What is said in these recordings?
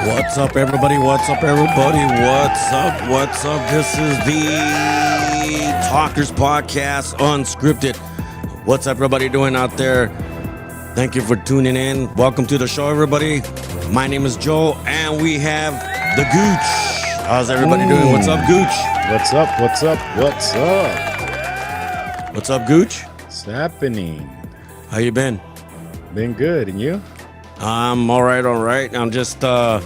What's up, everybody? What's up, everybody? What's up? What's up? This is the Talkers Podcast, Unscripted. What's everybody doing out there? Thank you for tuning in. Welcome to the show, everybody. My name is Joe, and we have the Gooch. How's everybody doing? What's up, Gooch? What's up? What's up? What's up? What's up, Gooch? What's happening? How you been? Been good, and you? I'm all right. I'm just a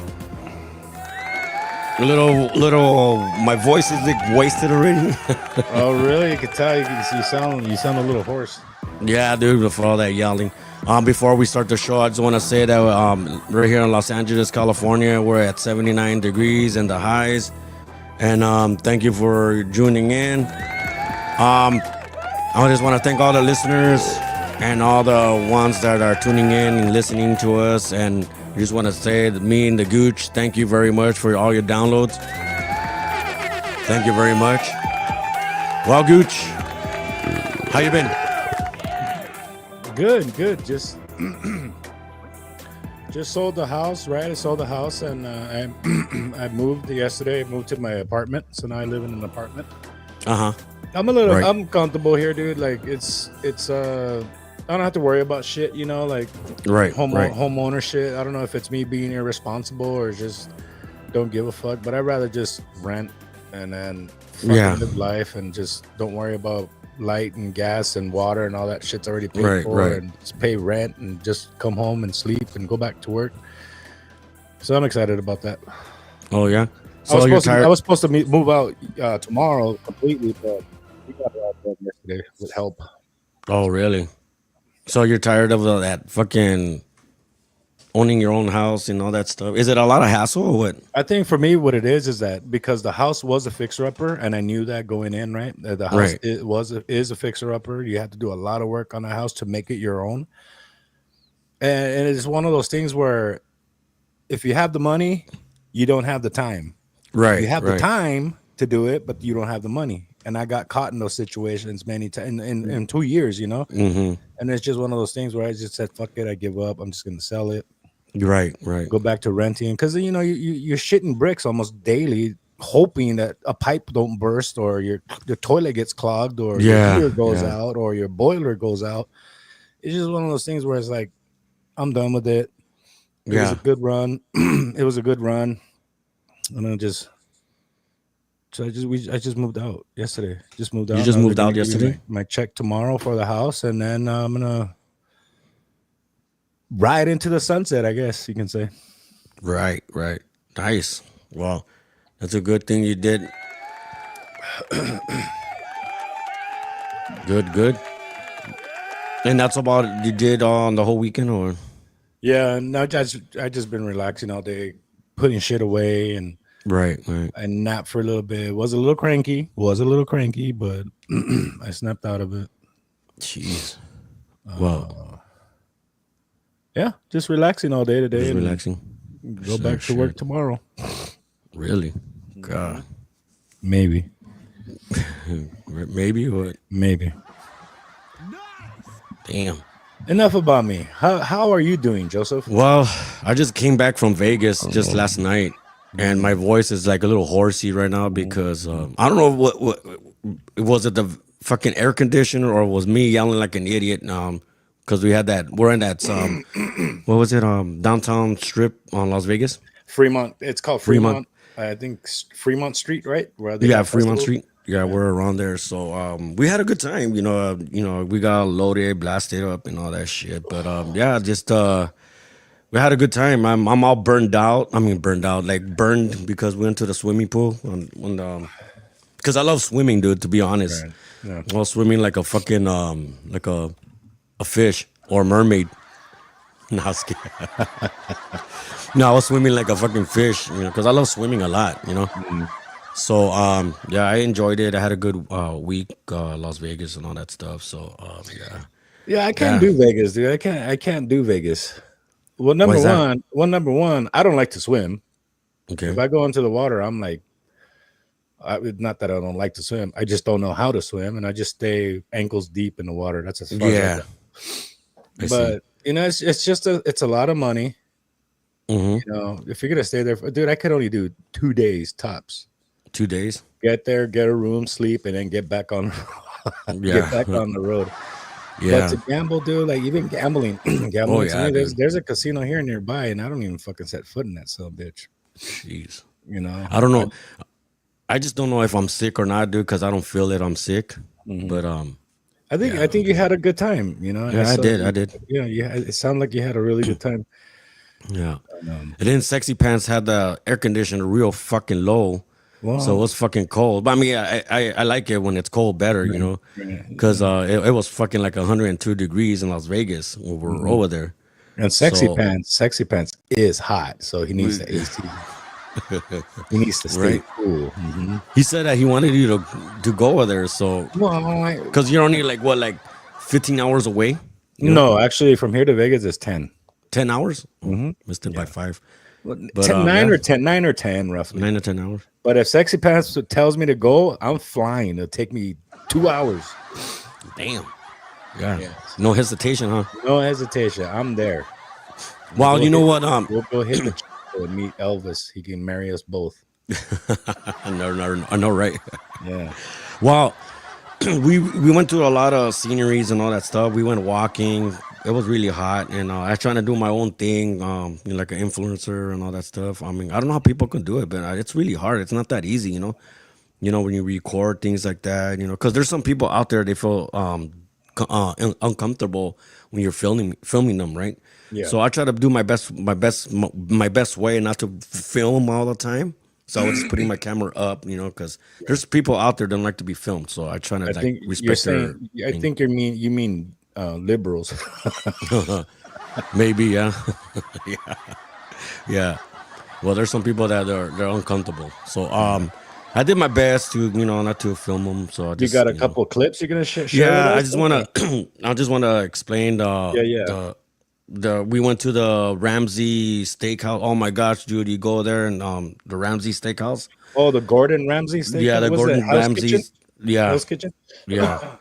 little. My voice is like wasted already. Oh, really? You can tell. You sound a little hoarse. Yeah, dude. For all that yelling. Before we start the show, I just want to say that we're here in Los Angeles, California. We're at 79 degrees in the highs, and thank you for tuning in. I just want to thank all the listeners and all the ones that are tuning in and listening to us. And I just want to say that me and the Gooch, thank you very much for all your downloads. Thank you very much. Well, Gooch, how you been? Good. Just sold the house, right? I sold the house, and I moved yesterday. I moved to my apartment, so now I live in an apartment. I'm comfortable here, dude. Like it's I don't have to worry about shit, you know, like homeownership. I don't know if it's me being irresponsible or just don't give a fuck, but I'd rather just rent and then live life and just don't worry about light and gas and water and all that shit's already paid for and just pay rent and just come home and sleep and go back to work. So I'm excited about that. Oh yeah. So I was supposed to move out tomorrow completely, but we got it out done yesterday with help. Oh really? So you're tired of that fucking owning your own house and all that stuff? Is it a lot of hassle or what? I think for me, what it is that because the house was a fixer-upper, and I knew that going in, right? The house is a fixer-upper. You have to do a lot of work on the house to make it your own. And it's one of those things where if you have the money, you don't have the time. Right. You have the time to do it, but you don't have the money. And I got caught in those situations many times in 2 years, you know? Mm-hmm. And it's just one of those things where I just said, fuck it, I give up. I'm just going to sell it. Right. Go back to renting. Because, you know, you're shitting bricks almost daily, hoping that a pipe don't burst or your toilet gets clogged or your heater goes out or your boiler goes out. It's just one of those things where it's like, I'm done with it. It was a good run. It was a good run. And I just moved out yesterday. Just moved out. You just moved out yesterday? My check tomorrow for the house, and then I'm gonna ride into the sunset, I guess you can say. Right. Nice. Well, that's a good thing you did. Good. And that's about you did on the whole weekend, or? Yeah, no, I just been relaxing all day, putting shit away and. Right. I napped for a little bit. Was a little cranky, but I snapped out of it. Jeez. Well. Yeah, just relaxing all day today. Just relaxing. Go back to work tomorrow. Really? God. Maybe. Maybe what? Maybe. Damn. Enough about me. How are you doing, Joseph? Well, I just came back from Vegas just last night. And my voice is like a little horsey right now because I don't know what was it, the fucking air conditioner, or was me yelling like an idiot? Because we're in that what was it, downtown strip on Las Vegas, Fremont. It's called Fremont. I think Fremont Street, right? Fremont Street. Yeah, we're around there. So we had a good time. You know, we got loaded, blasted up, and all that shit. But we had a good time. I'm all burned out. Like burned because we went to the swimming pool because I love swimming, dude. To be honest, right. Yeah. I was swimming like a fucking like a fish or a mermaid. No, I was kidding. No, I was swimming like a fucking fish, you know, because I love swimming a lot, you know. Mm-hmm. So I enjoyed it. I had a good week, Las Vegas and all that stuff. So Yeah, I can't do Vegas, dude. I can't do Vegas. Well, number one, I don't like to swim. Okay. If I go into the water, I'm like, not that I don't like to swim. I just don't know how to swim, and I just stay ankles deep in the water. That's as far as I go. But it's a lot of money. Mm-hmm. If you're gonna stay there, dude, I could only do 2 days tops. 2 days. Get there, get a room, sleep, and then get back on. Get back on the road. Yeah. But to gamble, dude, like even gambling to me, there's a casino here nearby, and I don't even fucking set foot in that son bitch. Jeez. I don't know. I just don't know if I'm sick or not, dude, because I don't feel that I'm sick. But I think you had a good time. Yeah, I did. Yeah, it sounded like you had a really good time. Yeah. And then Sexy Pants had the air conditioner real fucking low. Wow. So it was fucking cold. But I mean, I like it when it's cold better, because it was fucking like 102 degrees in Las Vegas when we were over there. And Sexy Pants is hot, so he needs the AC. He needs to stay cool. Mm-hmm. He said that he wanted you to go over there, so because you're only like 15 hours away. No, actually, from here to Vegas is 10. 10 hours? Mm-hmm. Missed it by 5. But 9 or 10 roughly. 9 to 10 hours. But if Sexy Pants tells me to go, I'm flying. It'll take me 2 hours. Damn. Yeah. No hesitation, huh? No hesitation. I'm there. Well, you know what? We'll go hit the and meet Elvis. He can marry us both. I know, right? Yeah. Well, we went to a lot of sceneries and all that stuff. We went walking. It was really hot, and I was trying to do my own thing, like an influencer and all that stuff. I mean, I don't know how people can do it, but it's really hard. It's not that easy, when you record things like that, because there's some people out there, they feel uncomfortable when you're filming them, right? Yeah. So I try to do my best way not to film all the time. So I was just putting my camera up, because there's people out there that don't like to be filmed. So I try to respect their. I think you mean liberals. Maybe, yeah. Yeah. Well, there's some people that they're uncomfortable. So I did my best to not to film them. So you got a couple of clips you're gonna share. Yeah, I just wanna explain we went to the Ramsey Steakhouse. Oh my gosh, dude, you go there and the Ramsey Steakhouse. Oh, the Gordon Ramsay Steakhouse. Yeah, the Gordon Ramsay. Yeah, House Kitchen. Yeah.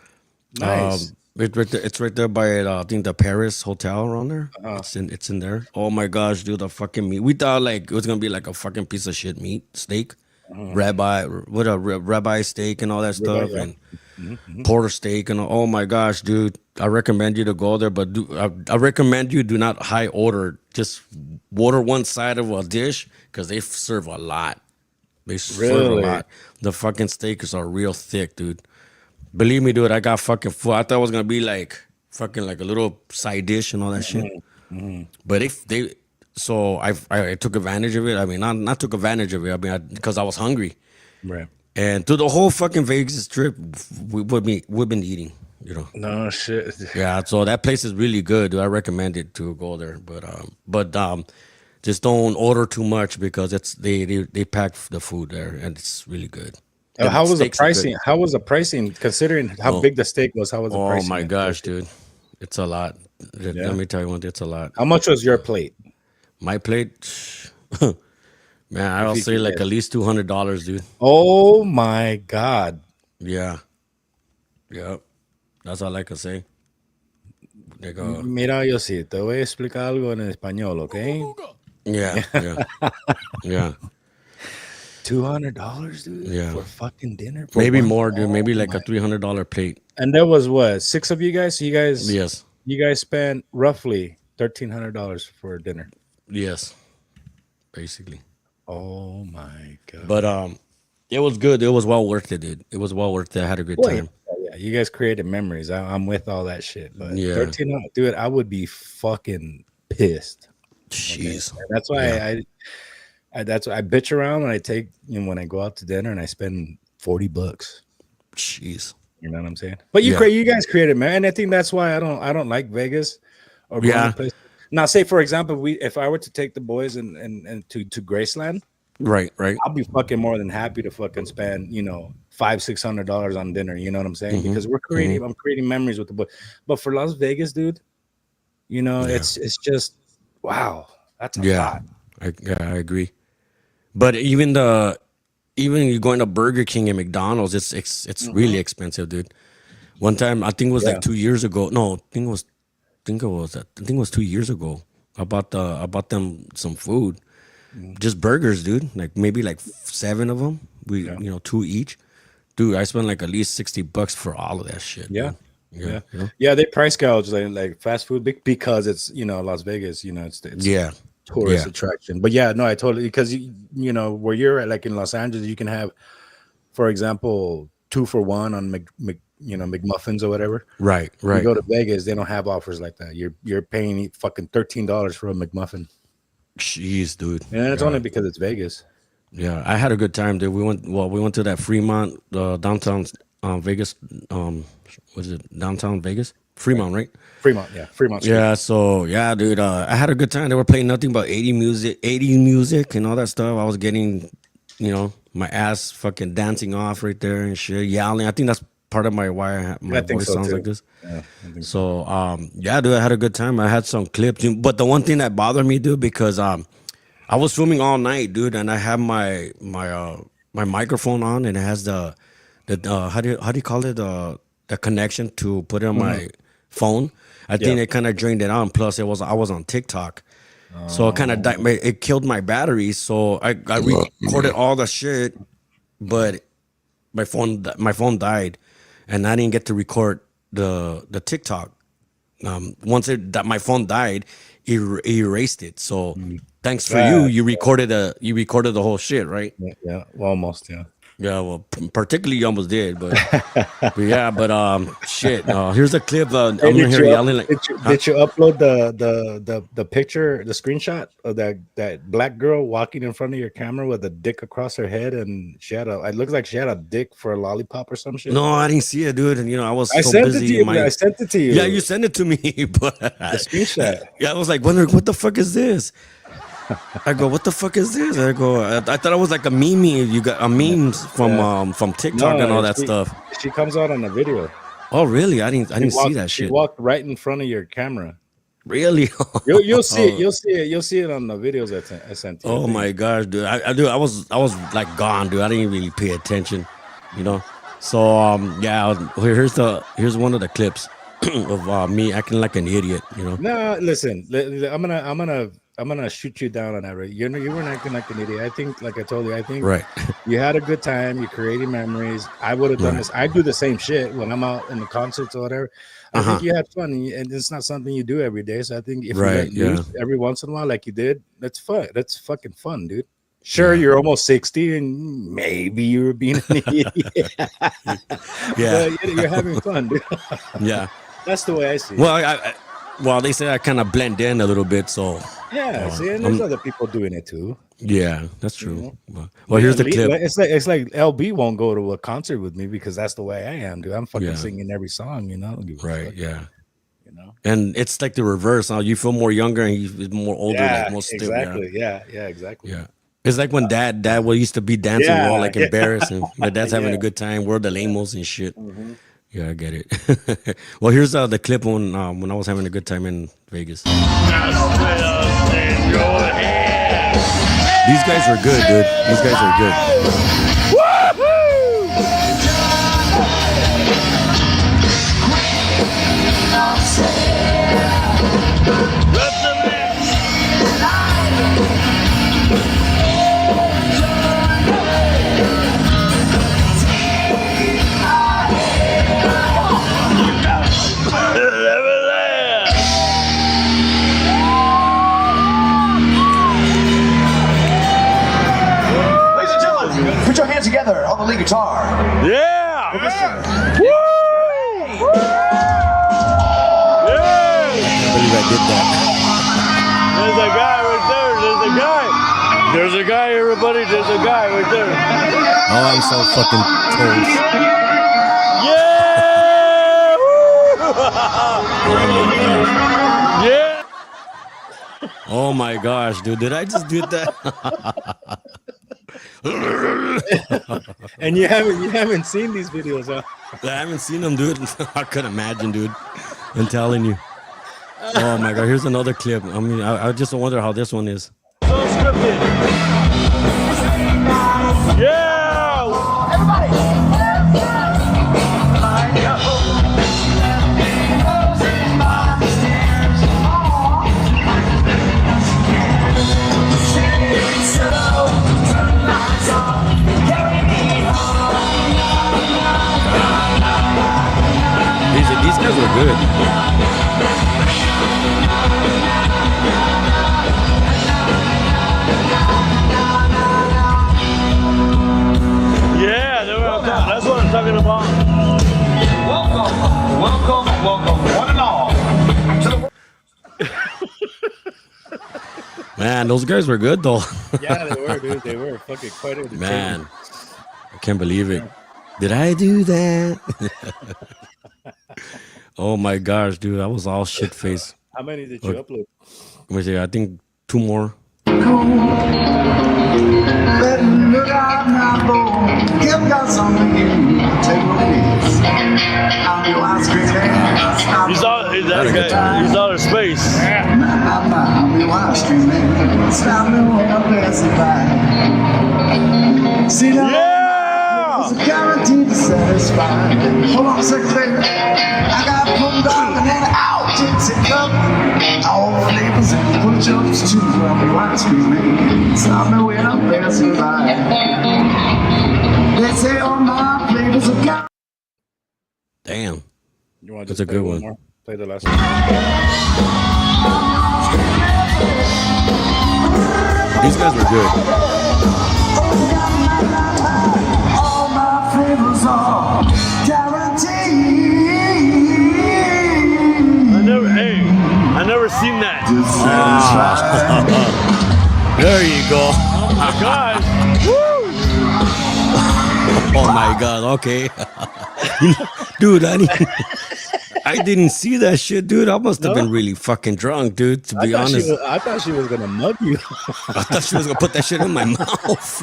Nice. It's right there by I think the Paris Hotel around there. It's in there. Oh my gosh, dude, the fucking meat. We thought like it was gonna be like a fucking piece of shit meat steak, ribeye steak and all that stuff, and porter steak and oh my gosh, dude, I recommend you to go there, but I recommend you do not high order. Just order one side of a dish because they serve a lot. They serve a lot. The fucking steaks are real thick, dude. Believe me, dude, I got fucking full. I thought it was gonna be like fucking like a little side dish and all that shit. But I took advantage of it. I mean, not took advantage of it. I mean, because I was hungry. Right. And through the whole fucking Vegas trip, we've been eating. No shit. Yeah. So that place is really good, dude. I recommend it to go there. But just don't order too much because they pack the food there and it's really good. How was the pricing? How was the pricing considering how big the steak was? How was the pricing? Oh my gosh, dude, it's a lot. Yeah. Let me tell you what, it's a lot. How much was your plate? My plate, man, I'll say like at least $200, dude. Oh my god. Yeah. That's all I can say. Mira, yo sí, te voy a explicar algo en español, ¿ok? Yeah. $200, dude. Yeah. For fucking dinner. Maybe more, dude. Maybe like a $300 plate. And there was what, 6 of you guys? So yes. You guys spent roughly $1,300 for dinner. Yes, basically. Oh my god! But it was good. It was well worth it, dude. It was well worth it. I had a good time. Yeah, you guys created memories. I'm with all that shit. But $1,300, dude, I would be fucking pissed. Jeez. Okay? That's why I bitch around when I take when I go out to dinner and I spend $40. Jeez. You know what I'm saying? But you guys created, man, and I think that's why I don't like Vegas or going to places. Now, say for example, if I were to take the boys and to Graceland, right, I'll be fucking more than happy to fucking spend $500 $500-$600 on dinner. You know what I'm saying? Because I'm creating memories with the boy. But for Las Vegas, dude, you know, it's just wow. That's a lot. I agree. But even you're going to Burger King and McDonald's, it's really expensive, dude. One time, I think it was like 2 years ago. No, I think it was 2 years ago. I bought them some food, just burgers, dude. Like maybe like 7 of them. We 2 each. Dude, I spent like at least $60 for all of that shit. Yeah. Dude. Yeah. They price gouge like fast food because it's Las Vegas. It's tourist attraction. But yeah, no, I totally, because where you're at, like in Los Angeles, you can have, for example, 2 for 1 on McMuffins or whatever. Right. You go to Vegas, they don't have offers like that. You're paying fucking $13 for a McMuffin. Jeez, dude. And it's only because it's Vegas. Yeah, I had a good time, dude. We went to that Fremont, downtown Vegas. What is it? Downtown Vegas? Fremont, right? Fremont Street. Yeah, so yeah, dude. I had a good time. They were playing nothing but 80s music and all that stuff. I was getting, my ass fucking dancing off right there and shit, yelling. I think that's part of my voice sounds too. like this. Yeah, I think so yeah, dude, I had a good time. I had some clips, but the one thing that bothered me, dude, because I was filming all night, dude, and I have my microphone on, and it has the how do you call it, the connection to put it on my phone. I think it kind of drained it out. Plus, I was on TikTok, so it kind of it killed my battery. So I recorded all the shit, but my phone died, and I didn't get to record the TikTok. Once my phone died, it erased it. So thanks for you recorded the whole shit, right? Yeah, well, almost, yeah. Yeah, well, particularly you almost did, but shit. Here's a clip. I'm gonna hear yelling like. Did you upload the picture, the screenshot of that black girl walking in front of your camera with a dick across her head, and it looked like she had a dick for a lollipop or some shit? No, I didn't see it, dude. And I was so sent busy. I sent it to you. Yeah, you sent it to me, but the screenshot. Yeah, I was like wondering what the fuck is this. I go, what the fuck is this? I go, I thought it was like a meme. You got a memes from TikTok and all that stuff. She comes out on a video. Oh, really? I didn't see that shit. She walked right in front of your camera. Really? You'll see it. You'll see it on the videos I sent you. Oh my gosh, dude! I was like gone, dude. I didn't really pay attention, So here's one of the clips of me acting like an idiot, No, listen. I'm gonna shoot you down on that, right? You weren't acting like an idiot. I think, like I told you, right. You had a good time. You're creating memories. I would have done this. I do the same shit when I'm out in the concerts or whatever. I think you had fun, and it's not something you do every day. So I think if you get every once in a while, like you did, that's fun. That's fucking fun, dude. Sure, you're almost 60, and maybe you were being an idiot. But you're having fun, dude. Yeah, that's the way I see it. Well, they say I kind of blend in a little bit, so see, and there's other people doing it too. Yeah, that's true. Well, here's the clip. It's like LB won't go to a concert with me because that's the way I am, dude. I'm fucking singing every song, Right? Yeah. And it's like the reverse. Now you feel more younger and he's more older. Yeah, exactly. Yeah, exactly. Yeah. It's like when dad used to be dancing, we're all like embarrassed, and my dad's having a good time. We're the lamos and shit. Mm-hmm. Yeah, I get it. Well, here's the clip when I was having a good time in Vegas. These guys are good, dude. These guys are good. Put your hands together on the lead guitar. Yeah! Woo! Woo! Yeah! I believe I did that. There's a guy right there. There's a guy. There's a guy, everybody. There's a guy right there. Oh, I'm so fucking toast. Yeah! Yeah! Oh my gosh, dude. Did I just do that? And you haven't seen these videos, huh? I haven't seen them, dude. I could imagine, dude. I'm telling you. Oh my god, here's another clip. I mean, I just wonder how this one is. Unscripted. Yeah! These guys were good. Yeah, that's what I'm talking about. Welcome, one and all. Man, those guys were good though. Yeah, they were, dude. They were fucking quite entertaining. Man, I can't believe it. Did I do that? Oh my gosh, dude, I was all shit faced. How many did you upload? Let me see, I think 2 more. Look out now, boy. Give got something you take a piece. I'm your ice cream man. He's out of space. I'm your ice cream man. Stop me when I'm passing by. See that? Yeah! It's a guarantee to satisfy. Hold on a second, baby. I got pulled down and then out. Gypsy cup. All flavors and put jumps too. I'm your ice cream man. Stop me when I'm passing by. They say all my flavors are got. Damn. You want to That's a good one. More? Play the last one. These guys were good. All my flavors are guaranteed. I never seen that. There you go. Oh my gosh. Oh my god, okay. Dude, I didn't see that shit, dude. I must have been really fucking drunk, dude, to be honest. I thought she was gonna mug you. I thought she was gonna put that shit in my mouth.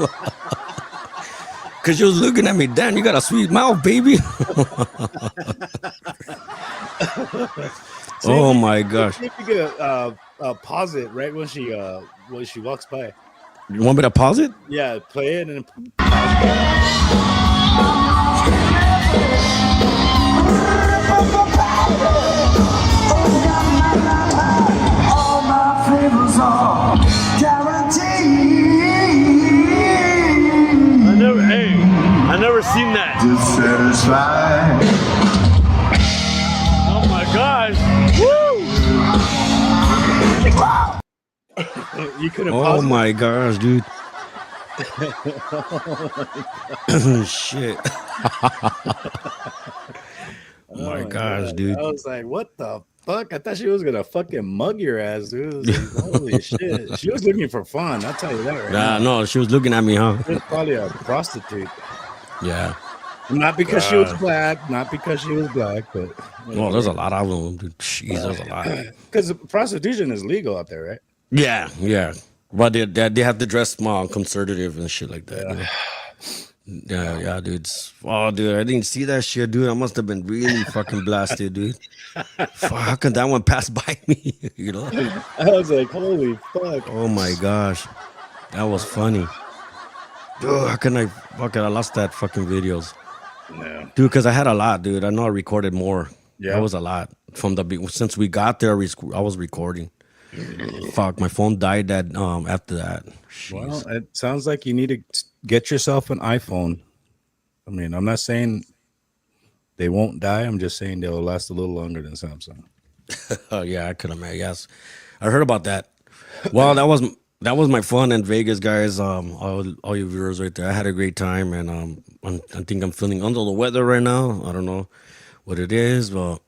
Cause she was looking at me, damn, you got a sweet mouth, baby. Oh my gosh. See if you could pause it right when she walks by. You want me to pause it? Yeah, play it and All my flavors are guaranteed. I never seen that. Dissatisfied. Oh my gosh. you couldn't Oh pause my gosh, dude. Shit. Oh my gosh, dude. I was like, what the fuck? I thought she was gonna fucking mug your ass, dude. I was like, holy shit. She was looking for fun, I'll tell you that right now. No, she was looking at me, huh? She was probably a prostitute. Yeah. Not because she was black, but Well, there's a lot of them, dude. Jeez, there's a lot. because prostitution is legal out there, right? Yeah. But they have to dress small, conservative and shit like that. Yeah, dude. Oh, dude, I didn't see that shit, dude. I must have been really fucking blasted, dude. Fuck, how can that one pass by me? You know? I was like, holy fuck. Oh my gosh, that was funny. Dude, how can I lost that fucking videos, Yeah. dude? Because I had a lot, dude. I know I recorded more. Yeah. That was a lot from since we got there. I was recording. Fuck, my phone died after that. Jeez. Well, it sounds like you need to get yourself an iPhone. I mean, I'm not saying they won't die. I'm just saying they'll last a little longer than Samsung. Oh yeah, I could imagine. Yes, I heard about that. Well, that was my fun in Vegas, guys. All you viewers right there, I had a great time, and I think I'm feeling under the weather right now. I don't know what it is, but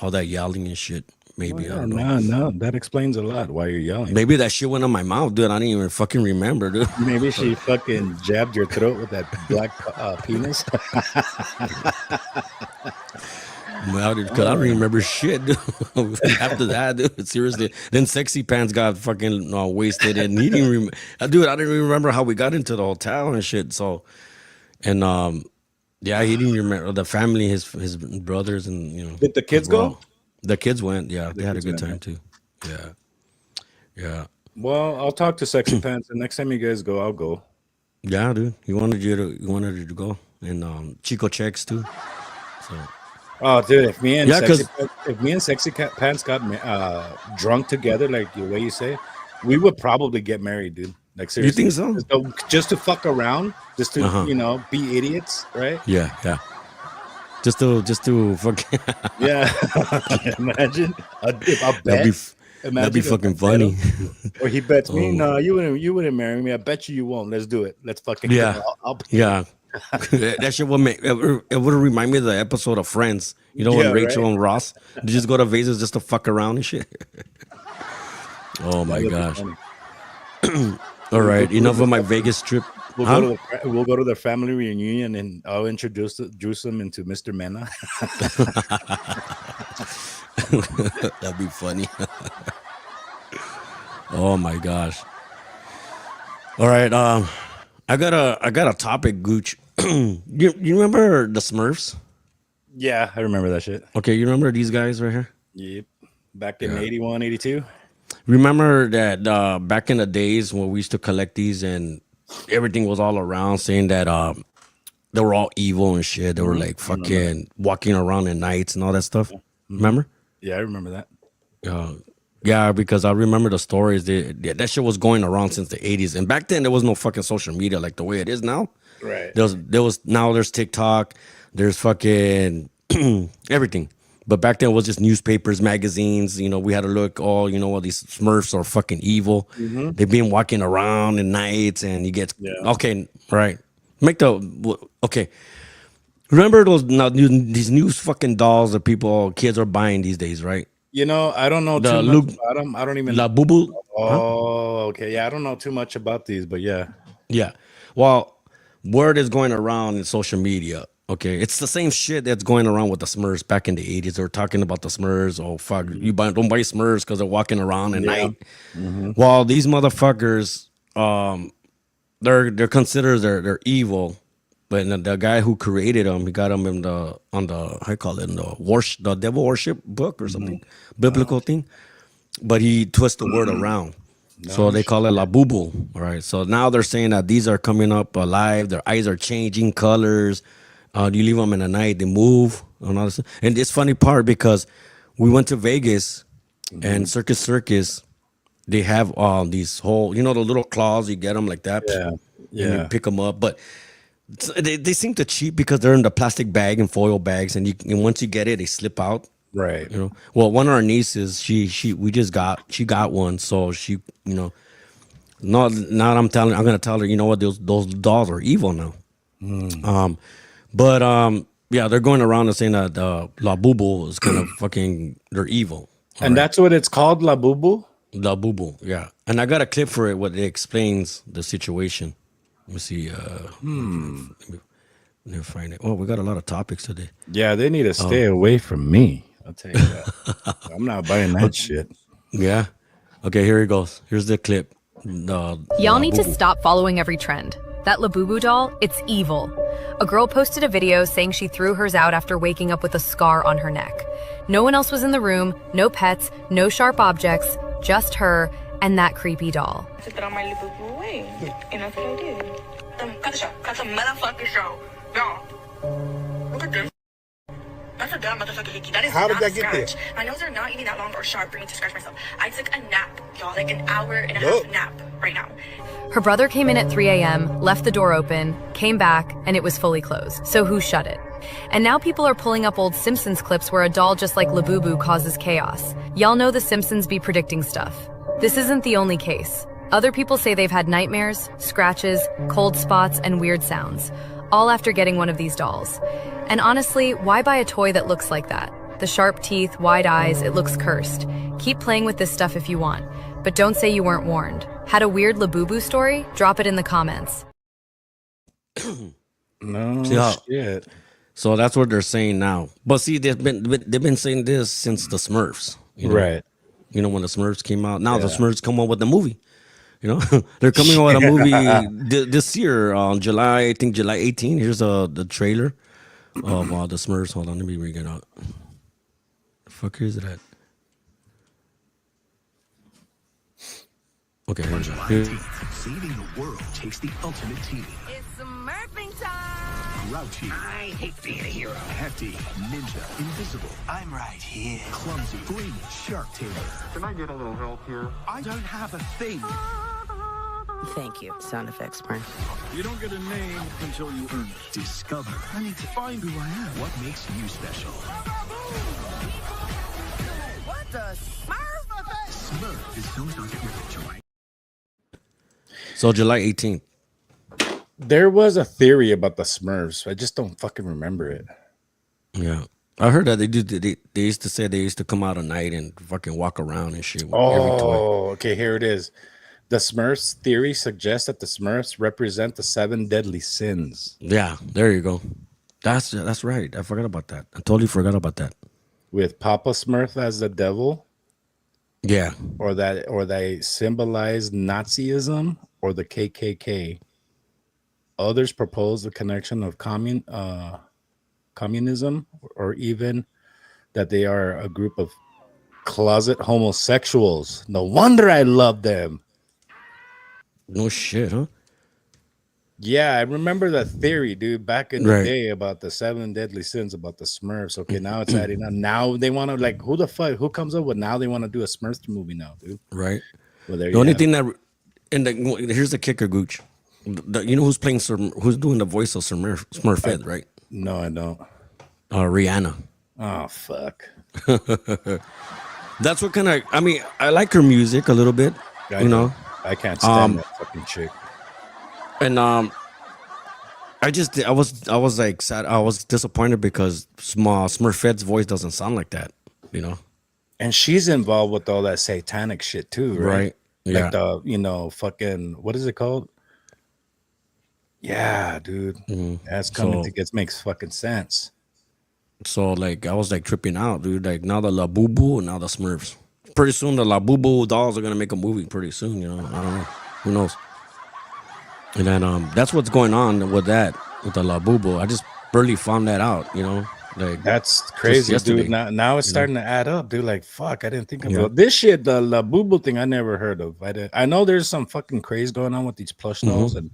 all that yelling and shit. Maybe I don't know. No, that explains a lot why you're yelling. Maybe that shit went in my mouth, dude. I didn't even fucking remember, dude. Maybe she fucking jabbed your throat with that black penis. Well, because I don't remember shit dude. After that, dude. Seriously. Then Sexy Pants got fucking wasted, and he didn't remember. Dude, I didn't even remember how we got into the hotel and shit. So, and yeah, he didn't remember the family, his brothers, and Did the kids go? The kids went. Yeah, they had a good time too. Yeah, yeah. Well, I'll talk to Sexy Pants, and next time you guys go, I'll go. Yeah, dude. He wanted you to go, and Chico checks too. So. Oh, dude, if me and Sexy Pants got drunk together, like the way you say, we would probably get married, dude. Like seriously, you think so? Just to fuck around, just to be idiots, right? Yeah, yeah. Just to fucking yeah. Imagine a bet. That'd be fucking funny. Or he bets me, no, you wouldn't marry me. I bet you won't. Let's do it. Let's fucking yeah. That shit would it would remind me of the episode of Friends. When Rachel and Ross they just go to Vegas just to fuck around and shit. Oh my gosh. All right, enough of my Vegas trip. We'll go to the family reunion, and I'll introduce them into Mr. Mena. That'd be funny. Oh my gosh. All right, I got a topic, Gooch. you remember the Smurfs? Yeah, I remember that shit. Okay, you remember these guys right here? Yep. Back in 81, 82. Remember that back in the days when we used to collect these and everything was all around saying that they were all evil and shit. They were like fucking walking around at nights and all that stuff. Remember? Yeah, I remember that. Yeah, because I remember the stories. That shit was going around since the 80s. And back then there was no fucking social media like the way it is now. Right. There's TikTok, there's fucking everything. But back then it was just newspapers, magazines. We had to look all these Smurfs are fucking evil. Mm-hmm. They've been walking around at nights, and you get okay, right? Remember these new fucking dolls that kids are buying these days, right? I don't know too much about them. I don't even Labubu. Okay. Yeah, I don't know too much about these, but yeah. Yeah. Well, word is going around in social media. Okay, it's the same shit that's going around with the Smurfs back in the 80s. They were talking about the Smurfs. Oh, fuck, don't buy Smurfs because they're walking around at night. Mm-hmm. Well, these motherfuckers, they're considered they're evil. But the guy who created them, he got them in the devil worship book or something, biblical thing. But he twists the word around. So they call it Labubu. All right. So now they're saying that these are coming up alive. Their eyes are changing colors. You leave them in the night, they move. And it's funny part because we went to Vegas and Circus. They have these whole, the little claws, you get them like that. Yeah. And you pick them up. But they seem to cheap because they're in the plastic bag and foil bags. And once you get it, they slip out. Right. Well, one of our nieces, she got one. So she, now I'm going to tell her, what, those dolls are evil now. Yeah, they're going around and saying that Labubu is kind of fucking, they're evil. And that's what it's called, Labubu? Labubu, yeah. And I got a clip for it where it explains the situation. Let me see. Let me find it. Oh, we got a lot of topics today. Yeah, they need to stay away from me. I'll tell you that. I'm not buying that shit. Yeah. Okay, here it goes. Here's the clip. Y'all need to stop following every trend. That Labubu doll, it's evil. A girl posted a video saying she threw hers out after waking up with a scar on her neck. No one else was in the room, no pets, no sharp objects, just her and that creepy doll. To throw my Labubu away, and that's what I did. Cut the show. Cut the motherfucking show. Y'all, look at this. That's a dumb motherfucking hickey. That is How did not that get scratch. there? My nails are not even that long or sharp for me to scratch myself. I took a nap, y'all, like an hour and a half nap right now. Her brother came in at 3 a.m., left the door open, came back, and it was fully closed. So who shut it? And now people are pulling up old Simpsons clips where a doll just like Labubu causes chaos. Y'all know the Simpsons be predicting stuff. This isn't the only case. Other people say they've had nightmares, scratches, cold spots, and weird sounds, all after getting one of these dolls. And honestly, why buy a toy that looks like that? The sharp teeth, wide eyes, it looks cursed. Keep playing with this stuff if you want, but don't say you weren't warned. Had a weird Labubu story? Drop it in the comments. No shit. So that's what they're saying now. But see, they've been saying this since the Smurfs, Right? You know, when the Smurfs came out. Now the Smurfs come up with the movie. You know, they're coming out with a movie this year on July. I think July 18. Here's the trailer of the Smurfs. Hold on, let me read it out. The fuck is it at? Okay, here's it. Saving the world takes the ultimate team. It's Smurfing time. Grouchy. I hate being a hero. Hefty. Ninja. Invisible. I'm right here. Clumsy. Green. Shark Tailor. Can I get a little help here? I don't have a thing. Thank you, sound effects, Smurf. You don't get a name until you earn it. Discover. I need to find who I am. What makes you special. What the Smurf? Smurf is so not your joy. So July 18th. There was a theory about the Smurfs. I just don't fucking remember it. Yeah. I heard that they used to say they used to come out at night and fucking walk around and shit with every toy. Oh, okay, here it is. The Smurfs theory suggests that the Smurfs represent the 7 deadly sins. Yeah, there you go. That's right. I forgot about that. I totally forgot about that. With Papa Smurf as the devil, Yeah. or they symbolize Nazism or the KKK. Others propose the connection of communism, or even that they are a group of closet homosexuals. No wonder I love them. No shit, huh? Yeah, I remember that theory, dude, back in the Right. day about the 7 deadly sins about the Smurfs. Okay, now it's adding up. Now they want to, like, who the fuck? Who comes up with now they want to do a Smurfs movie now, dude? Right. Well, there The you only have it. thing that, here's the kicker, Gooch. You know who's playing who's doing the voice of Smurfette, right? No, I don't. Rihanna. Oh, fuck. That's what kind of. I mean, I like her music a little bit. I you know, don't. I can't stand that fucking chick. and I was like sad. I was disappointed because Smurfette's voice doesn't sound like that. You know. And she's involved with all that satanic shit too, right? Right. Yeah. Like the, fucking, what is it called? Yeah, dude. That's coming makes fucking sense. So like I was like tripping out, dude. Like now the Labubu and now the Smurfs. Pretty soon the Labubu dolls are gonna make a movie pretty soon, you know. I don't know. Who knows? And then that's what's going on with the Labubu. I just barely found that out, you know. Like That's crazy, yesterday, dude. Now it's starting to add up, dude. Like, fuck, I didn't think about this shit. The Labubu thing I never heard of. I know there's some fucking craze going on with these plush dolls, and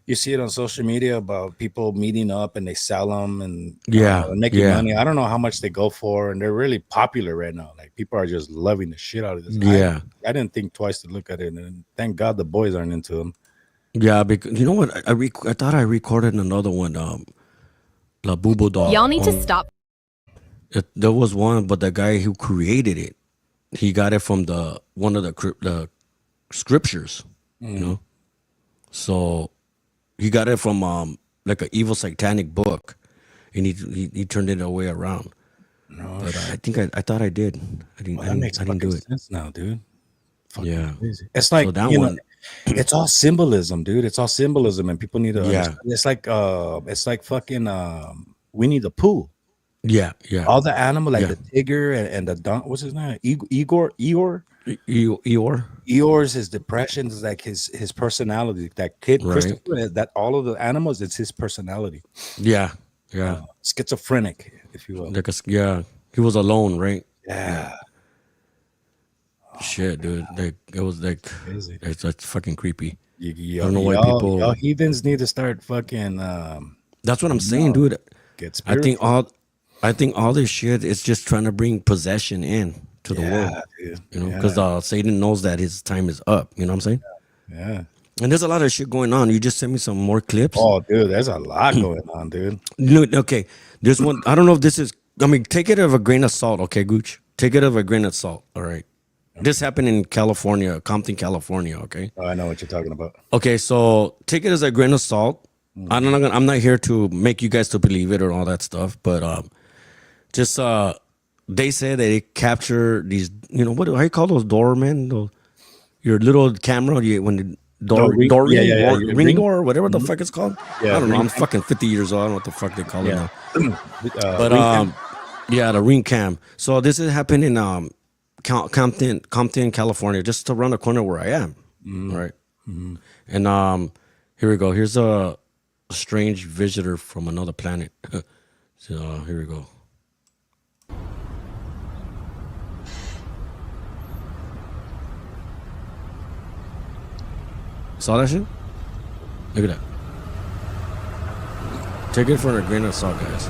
you see it on social media about people meeting up and they sell them and making money. I don't know how much they go for, and they're really popular right now. Like people are just loving the shit out of this. Yeah, I didn't think twice to look at it, and thank God the boys aren't into them. Yeah, because you know what? I thought I recorded another one. Labubu doll. Y'all need to stop. There was one, but the guy who created it, he got it from one of the scriptures. You know, so he got it from like an evil satanic book, and he turned it away around. No, but I think I thought I did. I didn't do it. Sense now, dude. Yeah, crazy. It's like so that you one. know, it's all symbolism, dude. It's all symbolism, and people need to. Yeah. Understand. It's like fucking. Winnie the Pooh. Yeah. All the animal, like the tiger and the don. What's his name? Eeyore. Eeyore's his depression is like his personality. That kid, Right. Christopher, that all of the animals, it's his personality. Yeah. Schizophrenic, if you will. Like he was alone, right? Yeah. Shit, dude. Like it was like Crazy. that's fucking creepy. I don't know why people. Y'all heathens need to start fucking. That's what I'm saying, dude. Get I think spiritual. all this shit is just trying to bring possession in to the world. Dude. You know, because Satan knows that his time is up. You know what I'm saying? Yeah. And there's a lot of shit going on. You just sent me some more clips. Oh, dude, there's a lot going on, dude. Look, okay, there's one. I don't know if this is. I mean, take it of a grain of salt, okay, Gooch. Take it of a grain of salt. All right. This happened in California, Compton, California. Okay. Oh, I know what you're talking about. Okay, so take it as a grain of salt. I'm not here to make you guys to believe it or all that stuff, but just they say that they capture these. You know how you call those doormen? Your little camera when Ringo or whatever the fuck it's called. Yeah, I don't know. I'm ring fucking 50 years old. I don't know what the fuck they call it now. But ring yeah, the ring cam. So this is happening in Compton, California, just around the corner where I am. Right. And here we go. Here's a strange visitor from another planet. So here we go. Saw that shit? Look at that. Take it for a grain of salt, guys.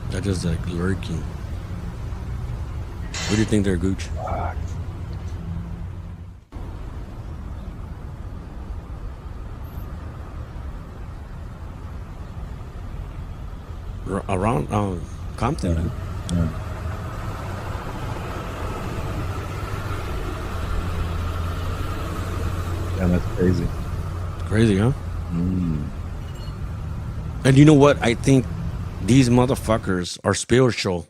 They're just like lurking. What do you think they're, Gooch? Around Compton. Yeah. Yeah, that's crazy. Crazy, huh? And you know what? I think these motherfuckers are spiritual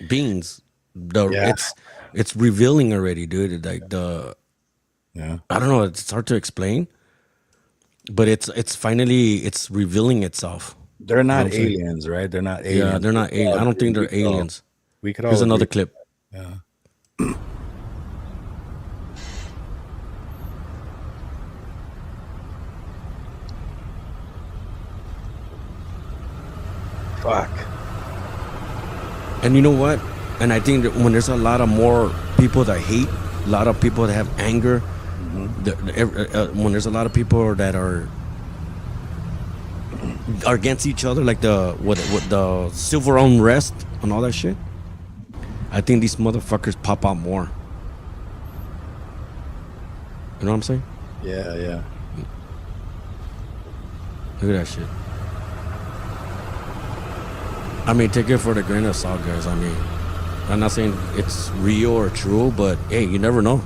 beings. It's revealing already, dude. Like I don't know. It's hard to explain, but it's finally revealing itself. They're not aliens, right? They're not aliens. Yeah, they're not aliens. I don't think they're aliens. We could all. Here's another clip. Yeah. Fuck. And you know what? And I think that when there's a lot of more people that hate, a lot of people that have anger, when there's a lot of people that are against each other, like the civil unrest and all that shit, I think these motherfuckers pop out more. You know what I'm saying? Yeah. Look at that shit. I mean, take it for the grain of salt, guys. I mean, I'm not saying it's real or true, but hey, you never know.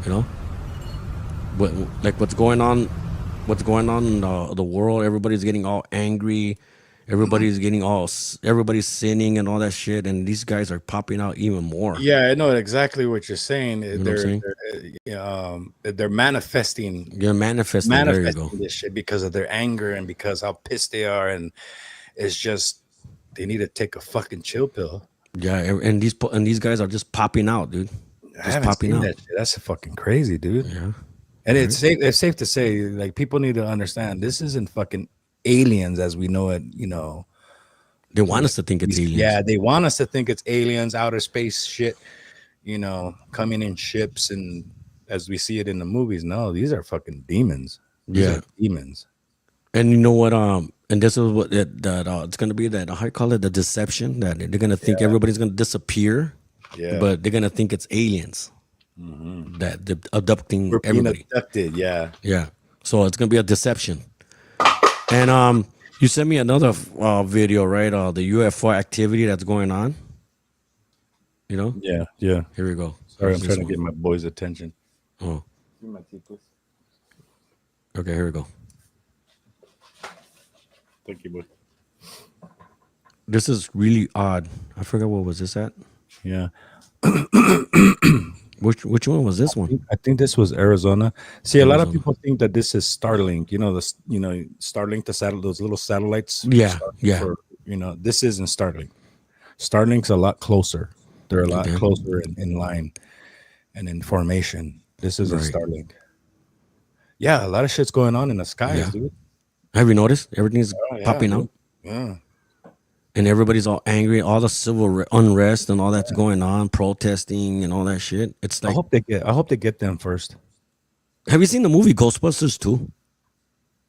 You know? But like what's going on in the world, everybody's getting all angry, everybody's sinning and all that shit, and these guys are popping out even more. Yeah, I know exactly what you're saying. You know They're manifesting. You're manifesting. There you go. This shit because of their anger and because how pissed they are, and it's just they need to take a fucking chill pill. Yeah, and these guys are just popping out, dude. Just popping out. That's fucking crazy, dude. Yeah. And it's safe to say, like, people need to understand this isn't fucking aliens as we know it, you know. They want us to think it's aliens. Yeah, they want us to think it's aliens, outer space shit, you know, coming in ships and as we see it in the movies. No, these are fucking demons. These are demons. And you know what? And this is what it's gonna be, that how you call it, the deception, that they're gonna think everybody's gonna disappear. Yeah. But they're gonna think it's aliens. That they're abducting everybody. Abducted, yeah. So it's gonna be a deception. And you sent me another video, right? The UFO activity that's going on. You know? Yeah. Here we go. Sorry, I'm trying to get my boy's attention. Oh. Okay, here we go. Thank you, boy. This is really odd. I forgot what was this at. Yeah. Which one was this one? I think this was Arizona. See, a lot of people think that this is Starlink. You know, Starlink, those little satellites. Yeah. This isn't Starlink. Starlink's a lot closer. They're a lot closer in line and in formation. This isn't Starlink. Yeah, a lot of shit's going on in the skies, dude. Have you noticed? Everything's popping out. Yeah. And everybody's all angry, all the civil unrest and all that's going on, protesting and all that shit. It's like I hope they get them first. Have you seen the movie Ghostbusters 2?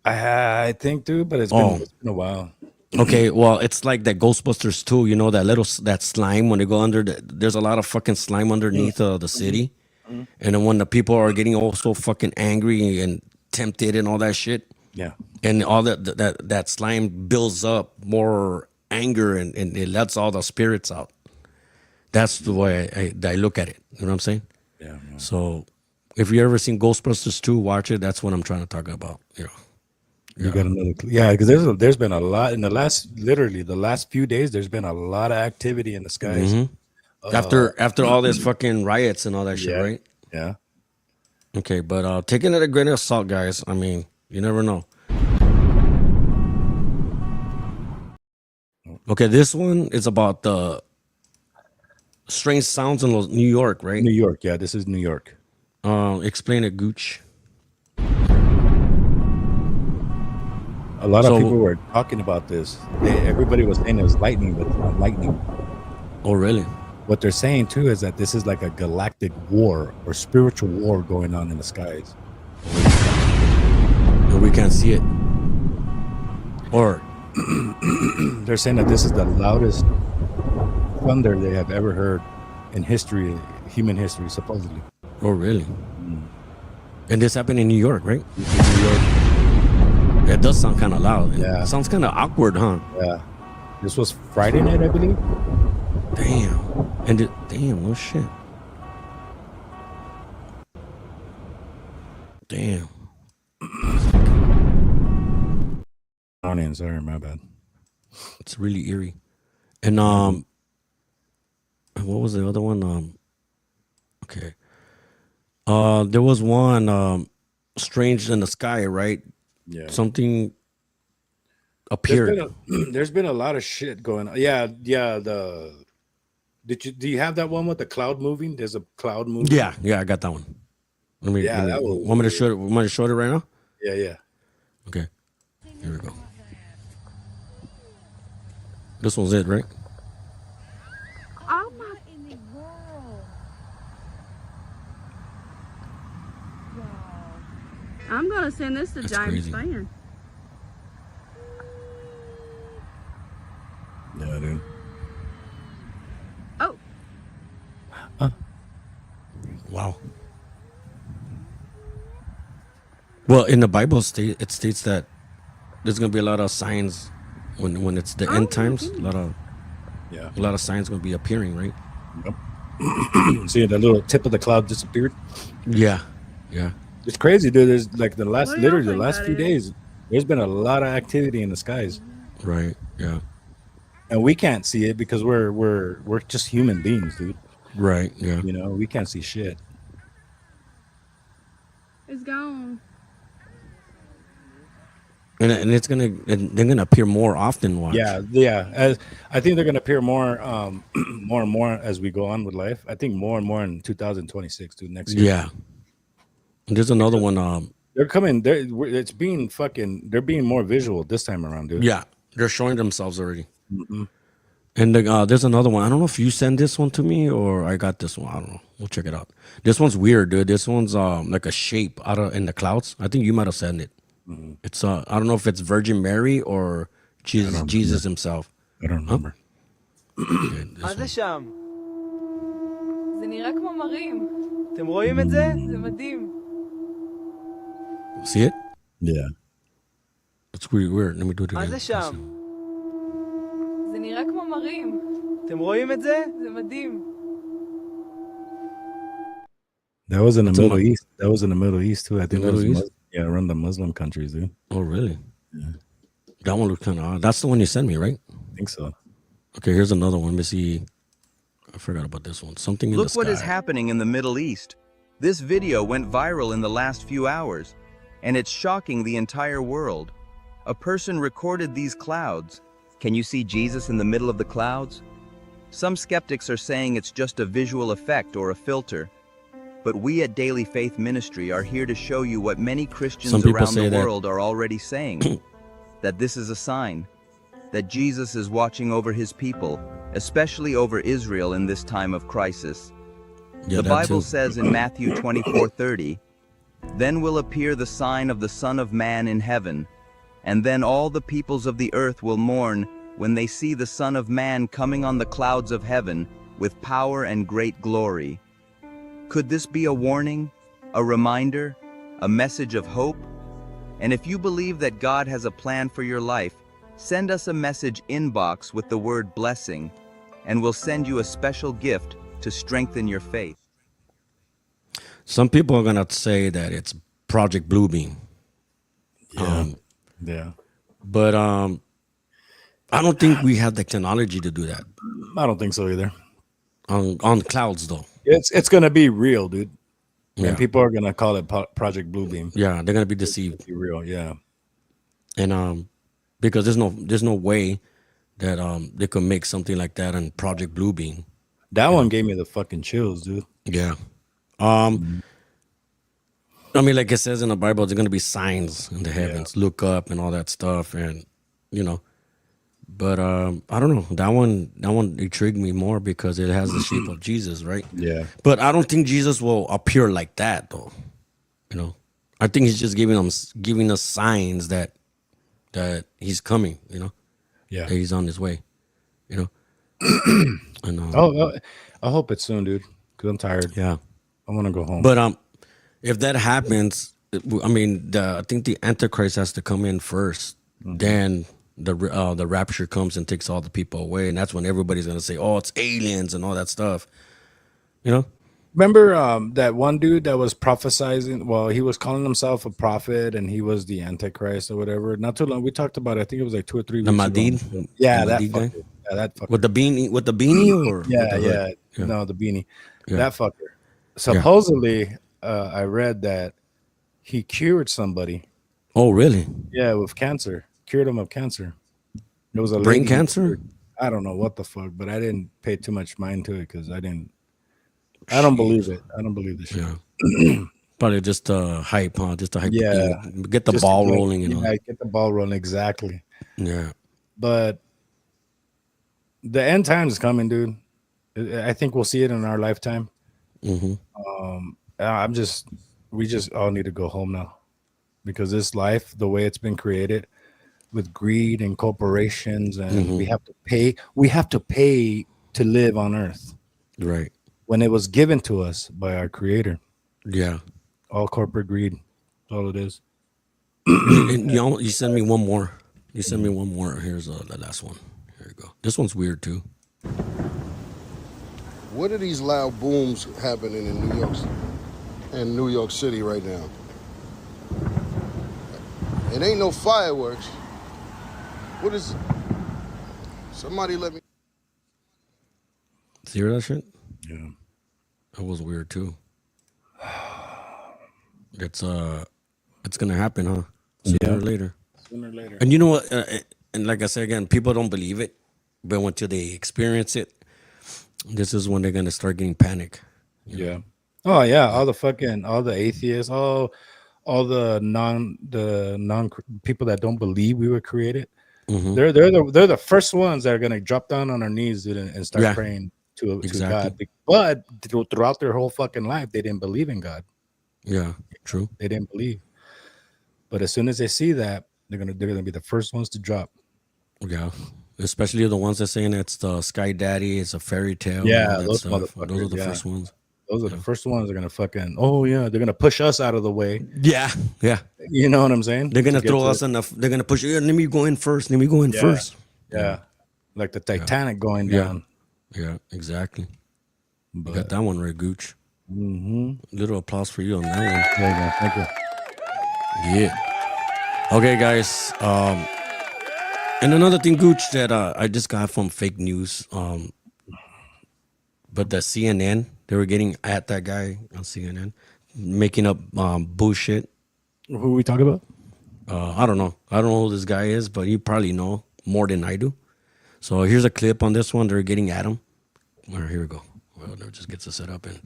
I think, dude, but it's been a while. Okay, well, it's like that Ghostbusters 2, you know, that slime when they go under there's a lot of fucking slime underneath the city. And then when the people are getting all so fucking angry and tempted and all that shit. Yeah. And all that slime builds up more anger and it lets all the spirits out. That's the way I look at it. You know what I'm saying? Yeah. So if you ever seen Ghostbusters 2, watch it. That's what I'm trying to talk about. You know. You got another yeah, because there's been a lot in the last few days. There's been a lot of activity in the skies. After all this fucking riots and all that shit, right? Yeah. Okay, but taking it a grain of salt, guys. I mean, you never know. Okay, this one is about the strange sounds in New York, right? New York, yeah. This is New York. Explain it, Gooch. A lot of people were talking about this. Everybody was saying it was lightning, but it's not lightning. Oh, really? What they're saying too is that this is like a galactic war or spiritual war going on in the skies. But we can't see it. Or they're saying that this is the loudest thunder they have ever heard in history, human history, supposedly. Oh, really? And this happened in New York, right? New York. It does sound kind of loud. Yeah. It sounds kind of awkward, huh? Yeah. This was Friday night, I believe. Damn. And damn, no shit. Damn. Morning, sorry, my bad. It's really eerie. And what was the other one? Okay. There was one strange in the sky, right? Yeah. Something appeared. There's been a lot of shit going on. Yeah. Do you have that one with the cloud moving? There's a cloud moving. Yeah, I got that one. Want me to show it? Want me to show it right now? Yeah. Okay. Here we go. This one's it, right? Oh my in the world. Wow. I'm gonna send this to James Fan. Yeah, dude. Oh. Wow. Well, in the Bible, it states that there's gonna be a lot of signs when it's the end times. A lot of signs gonna be appearing, right? Yep. See, the little tip of the cloud disappeared. Yeah. It's crazy, dude. There's like the last few days, there's been a lot of activity in the skies. Right. Yeah. And we can't see it because we're just human beings, dude. Right. Yeah. You know, we can't see shit. It's gone. And they're gonna appear more often. Watch. Yeah. As I think they're gonna appear more and more as we go on with life. I think more and more in 2026, dude. Next year. Yeah. And there's another one. They're coming. They're being more visual this time around, dude. Yeah, they're showing themselves already. Mm-hmm. And there's another one. I don't know if you send this one to me or I got this one. I don't know. We'll check it out. This one's weird, dude. This one's like a shape in the clouds. I think you might have sent it. Mm-hmm. It's I don't know if it's Virgin Mary or Jesus himself. I don't remember. מה זה שם? זה נראה כמו מרים. אתם רואים את זה? זה מדהים. See it? Yeah. It's weird. Let me do it again. מה זה שם? זה נראה כמו מרים. אתם רואים את זה? זה מדהים. That was in the Middle East. That was in the Middle East too. I think Middle East? Around the Muslim countries, dude. Oh, really? Yeah. That one looked kind of odd. That's the one you sent me, right? I think so. Okay, here's another one. Missy, I forgot about this one. Something in the Look sky. what is happening in the Middle East. This video went viral in the last few hours, and it's shocking the entire world. A person recorded these clouds. Can you see Jesus in the middle of the clouds? Some skeptics are saying it's just a visual effect or a filter. But we at Daily Faith Ministry are here to show you what many Christians around the world are already saying. That this is a sign. That Jesus is watching over his people, especially over Israel in this time of crisis. The Bible says in Matthew 24:30, "Then will appear the sign of the Son of Man in heaven, and then all the peoples of the earth will mourn when they see the Son of Man coming on the clouds of heaven with power and great glory." Could this be a warning, a reminder, a message of hope? And if you believe that God has a plan for your life, send us a message inbox with the word blessing, and we'll send you a special gift to strengthen your faith. Some people are going to say that it's Project Bluebeam. Yeah. Yeah. But I don't think we have the technology to do that. I don't think so either. On clouds though. It's gonna be real, dude. Yeah. And people are gonna call it Project Bluebeam. Yeah, they're gonna be deceived. Be real, yeah. And because there's no way that they could make something like that on Project Bluebeam. That one gave me the fucking chills, dude. Yeah. I mean, like it says in the Bible, there's gonna be signs in the heavens. Yeah. Look up and all that stuff, and you know. But I don't know. That one intrigued me more because it has the shape of Jesus, right? Yeah. But I don't think Jesus will appear like that, though. You know, I think he's just giving us signs that he's coming. You know, that he's on his way. You know. And, I hope it's soon, dude. Because I'm tired. Yeah. I want to go home. But if that happens, I mean, I think the Antichrist has to come in first. Then the rapture comes and takes all the people away, and that's when everybody's gonna say, "Oh, it's aliens" and all that stuff. You know. Remember that one dude that was prophesying? Well, he was calling himself a prophet, and he was the Antichrist or whatever. Not too long. We talked about it. I think it was like 2 or 3 weeks ago. Madid? Yeah, the that Madid fucker. guy? Yeah, that fucker. With the beanie, or yeah. No, the beanie. Yeah. That fucker. Supposedly, I read that he cured somebody. Oh, really? Yeah, with cancer. Cured him of cancer. It was a brain cancer. I don't know what the fuck, but I didn't pay too much mind to it because I don't believe it. I don't believe this shit. Yeah. Probably just hype, huh? Just a hype. Yeah. Get the ball rolling, you know. Yeah, get the ball rolling, exactly. Yeah. But the end time is coming, dude. I think we'll see it in our lifetime. Mm-hmm. We just all need to go home now, because this life, the way it's been created, with greed and corporations, and we have to pay to live on Earth. Right. When it was given to us by our Creator. Yeah. All corporate greed. That's all it is. And you send me one more. You send me one more. Here's the last one. Here you go. This one's weird too. What are these loud booms happening in New York City right now? It ain't no fireworks. What is? Somebody let me. See that shit? Yeah. That was weird too. It's gonna happen, huh? Sooner or later. Sooner or later. And you know what? And like I said again, people don't believe it, but until they experience it, this is when they're gonna start getting panic. Yeah. Oh yeah. All the atheists, all the non people that don't believe we were created. Mm-hmm. They're the first ones that are gonna drop down on their knees, dude, and start praying to God. But throughout their whole fucking life, they didn't believe in God. Yeah, true. They didn't believe. But as soon as they see that, they're gonna be the first ones to drop. Yeah, especially the ones that saying it's the Sky Daddy, it's a fairy tale. Yeah, those motherfuckers. Those are the first ones. Those are the first ones that are gonna fucking. Oh yeah, they're gonna push us out of the way. Yeah. You know what I'm saying? They're gonna throw us enough. They're gonna push. Let me go in first. Let me go in first. Yeah, like the Titanic going down. Yeah, exactly. You got that one right, Gooch. Little applause for you on that one. Yeah, thank you. Yeah. Okay, guys. And another thing, Gooch, that I just got from fake news. But the CNN, they were getting at that guy on CNN, making up bullshit. Who are we talking about? I don't know. I don't know who this guy is, but you probably know more than I do. So here's a clip on this one. They're getting at him. All right, here we go. Well, that just gets us set up and.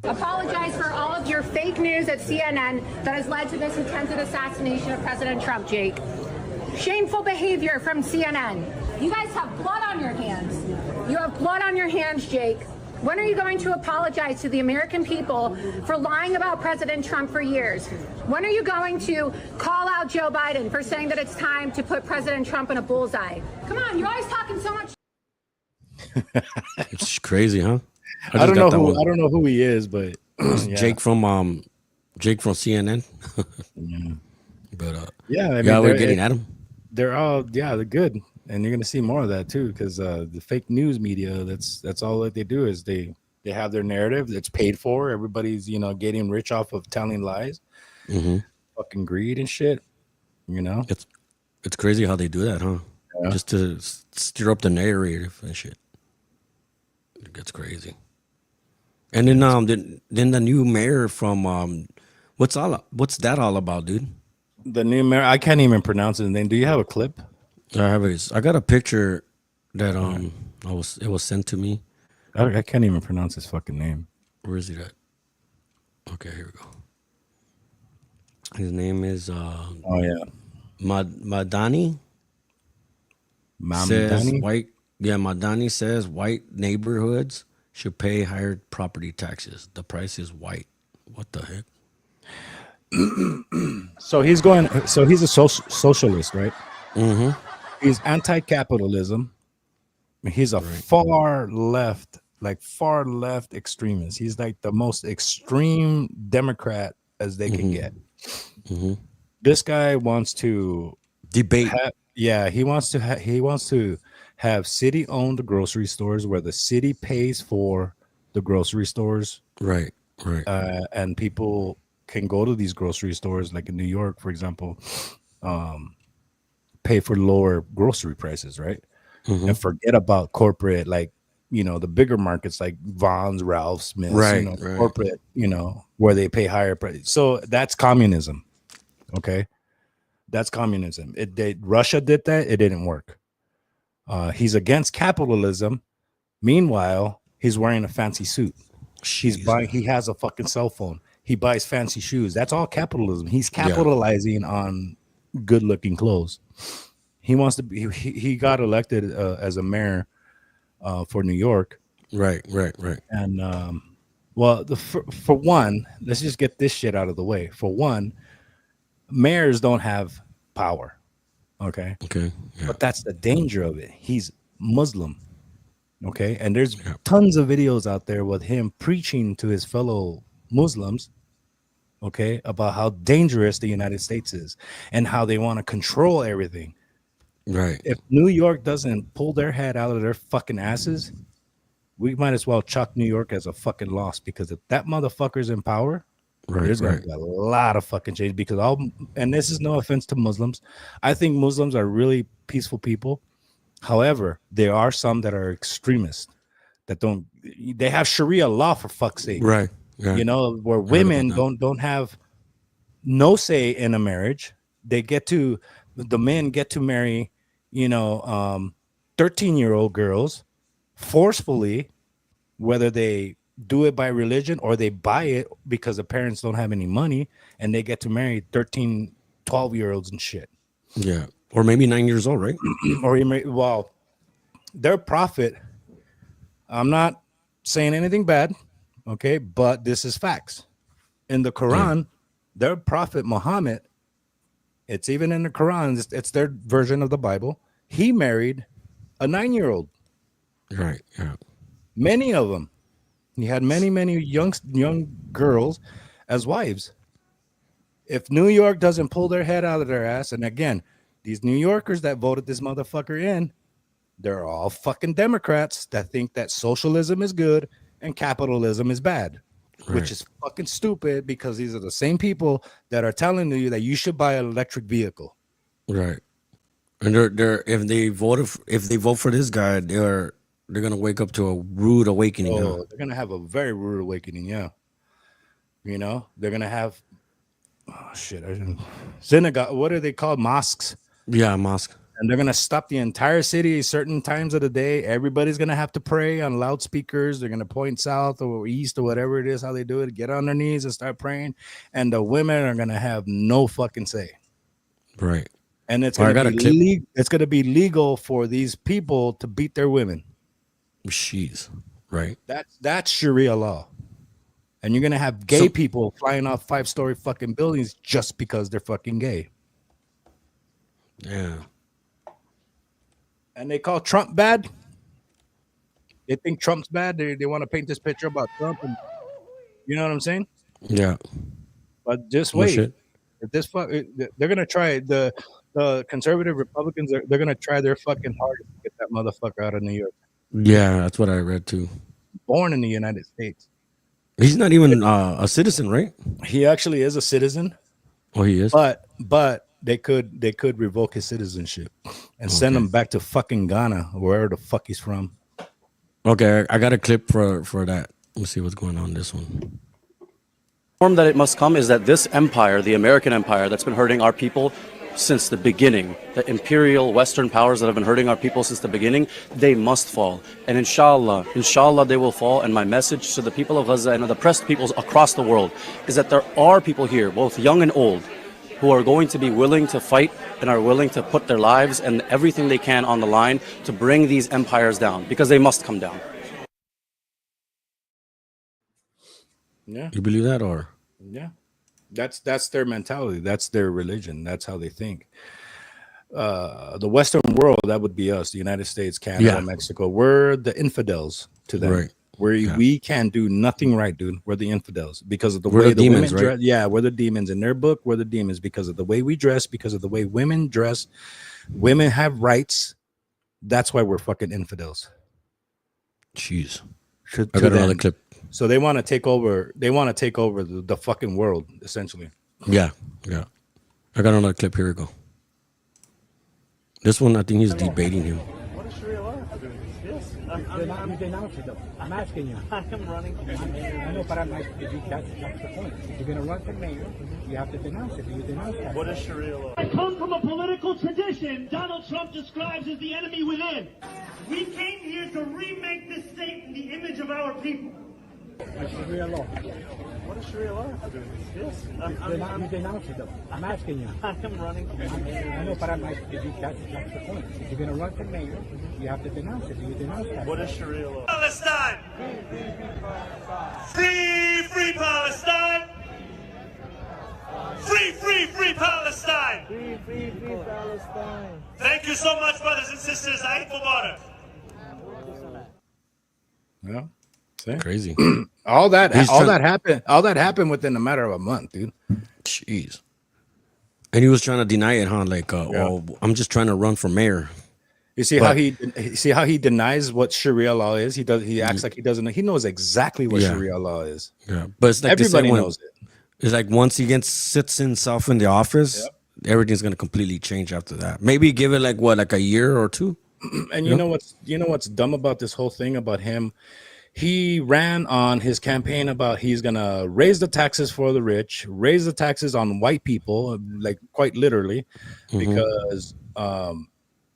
Apologize for all of your fake news at CNN that has led to this attempted assassination of President Trump, Jake. Shameful behavior from CNN. You guys have blood on your hands. You have blood on your hands, Jake. When are you going to apologize to the American people for lying about President Trump for years? When are you going to call out Joe Biden for saying that it's time to put President Trump in a bullseye? Come on, you're always talking so much. It's crazy, huh? I don't know who he is, but Jake from CNN. But yeah, I mean, we're getting at him. They're all they're good, and you're gonna see more of that too, because the fake news media, that's all that they do is they have their narrative that's paid for. Everybody's getting rich off of telling lies, fucking greed and shit. You know, it's crazy how they do that, huh? Yeah. Just to stir up the narrative and shit. It gets crazy. And then the new mayor from what's that all about, dude? the new mayor. I can't even pronounce his name. Do you have a clip? I got a picture that it was sent to me. I can't even pronounce his fucking name. Where is he at? Okay, here we go. His name is Madani. Says white. Yeah, Madani says white neighborhoods should pay higher property taxes. The price is white. What the heck? So he's a socialist, right? Mm-hmm. He's anti-capitalism. He's a far left extremist. He's like the most extreme Democrat as they can get. Mm-hmm. This guy wants to debate. He wants to have city-owned grocery stores where the city pays for the grocery stores. Right. And people can go to these grocery stores, like in New York, for example, pay for lower grocery prices, right? Mm-hmm. And forget about corporate, like, the bigger markets like Vaughn's, Ralph Smith's, right. corporate, where they pay higher price. So that's communism. Okay. That's communism. Russia did that. It didn't work. He's against capitalism. Meanwhile, he's wearing a fancy suit. He has a fucking cell phone. He buys fancy shoes. That's all capitalism. He's capitalizing on good looking clothes. He wants to be, he got elected as a mayor for New York. Right. And for one, let's just get this shit out of the way. For one, mayors don't have power. Okay. Yeah. But that's the danger of it. He's Muslim. Okay. And there's tons of videos out there with him preaching to his fellow Muslims, okay, about how dangerous the United States is and how they want to control everything. Right. If New York doesn't pull their head out of their fucking asses, we might as well chalk New York as a fucking loss, because if that motherfucker's in power, there's going to be a lot of fucking change. Because and this is no offense to Muslims, I think Muslims are really peaceful people. However, there are some that are extremists that they have Sharia law, for fuck's sake. Right. Where women don't have no say in a marriage. The men get to marry, 13-year-old girls forcefully, whether they do it by religion or they buy it because the parents don't have any money, and they get to marry 13, 12-year-olds and shit. Yeah. Or maybe 9 years old, right? Their prophet, I'm not saying anything bad, okay, but this is facts. In the Quran, their prophet Muhammad, it's even in the Quran, it's their version of the Bible, he married a 9-year-old. Right, yeah. Many of them. He had many young girls as wives. If New York doesn't pull their head out of their ass, and again, these New Yorkers that voted this motherfucker in, they're all fucking Democrats that think that socialism is good and capitalism is bad, which is fucking stupid, because these are the same people that are telling you that you should buy an electric vehicle. Right. And if they vote for this guy, they're gonna wake up to a rude awakening. They're gonna have a very rude awakening. Yeah. They're gonna have synagogue. What are they called? Mosques. Yeah, mosque. And they're gonna stop the entire city certain times of the day. Everybody's gonna have to pray on loudspeakers. They're gonna point south or east or whatever it is, how they do it. Get on their knees and start praying. And the women are gonna have no fucking say. Right. And it's gonna be legal for these people to beat their women. Jeez. Right. That's Sharia law. And you're gonna have gay people flying off 5-story fucking buildings just because they're fucking gay. Yeah. And they call Trump bad. They think Trump's bad. They want to paint this picture about Trump, and you know what I'm saying? Yeah. But just wait. If they're gonna try the conservative Republicans. They're gonna try their fucking hardest to get that motherfucker out of New York. Yeah, that's what I read too. Born in the United States. He's not even a citizen, right? He actually is a citizen. Oh, he is. But revoke his citizenship and send him back to fucking Ghana, wherever the fuck he's from. Okay, I got a clip for that. Let's see what's going on in this one. Form that it must come is that this empire, the American empire, that's been hurting our people since the beginning, the imperial Western powers that have been hurting our people since the beginning, they must fall. And inshallah, they will fall. And my message to the people of Gaza and the oppressed peoples across the world is that there are people here, both young and old, who are going to be willing to fight and are willing to put their lives and everything they can on the line to bring these empires down, because they must come down. Yeah. You believe that, or? Yeah. That's their mentality. That's their religion. That's how they think. The Western world, that would be us, the United States, Canada, Mexico. We're the infidels to them. Right. We can't do nothing right, dude. We're the infidels because of the We're way the the demons, women right? dress. Yeah, we're the demons. In their book, we're the demons because of the way we dress, because of the way women dress. Women have rights. That's why we're fucking infidels. Jeez. I got another clip. So they want to take over. They want to take over the fucking world, essentially. Yeah. I got another clip. Here we go. This one, I think he's debating him. What is Sharia law have to do with this? I'm denouncing them. I'm asking you. I am running. I know, but that's the point. If you're going to run for mayor, you have to denounce it. You denounce that. What is Sharia law? I come from a political tradition Donald Trump describes as the enemy within. We came here to remake this state in the image of our people. Sharia law. What does Sharia law have to do with this? I'm denouncing them. I'm asking you. I am running. I know, but that's the point. If you're going to run for mayor, you have to denounce it. You denounce that. What is Sharia law? Palestine! Free Palestine! Free Palestine! Free Palestine! Thank you so much, brothers and sisters. Eid Mubarak. Yeah. See? Crazy. all that happened within a matter of a month, dude. Jeez. And he was trying to deny it, huh? Like, well, I'm just trying to run for mayor. You see how he denies what Sharia law is? He acts like he doesn't know. He knows exactly what Sharia law is. Yeah. But it's like everybody knows it. It's like once he sits himself in the office, everything's gonna completely change after that. Maybe give it like a year or two. And you know what's dumb about this whole thing about him? He ran on his campaign about he's gonna raise the taxes for the rich, raise the taxes on white people, like quite literally, because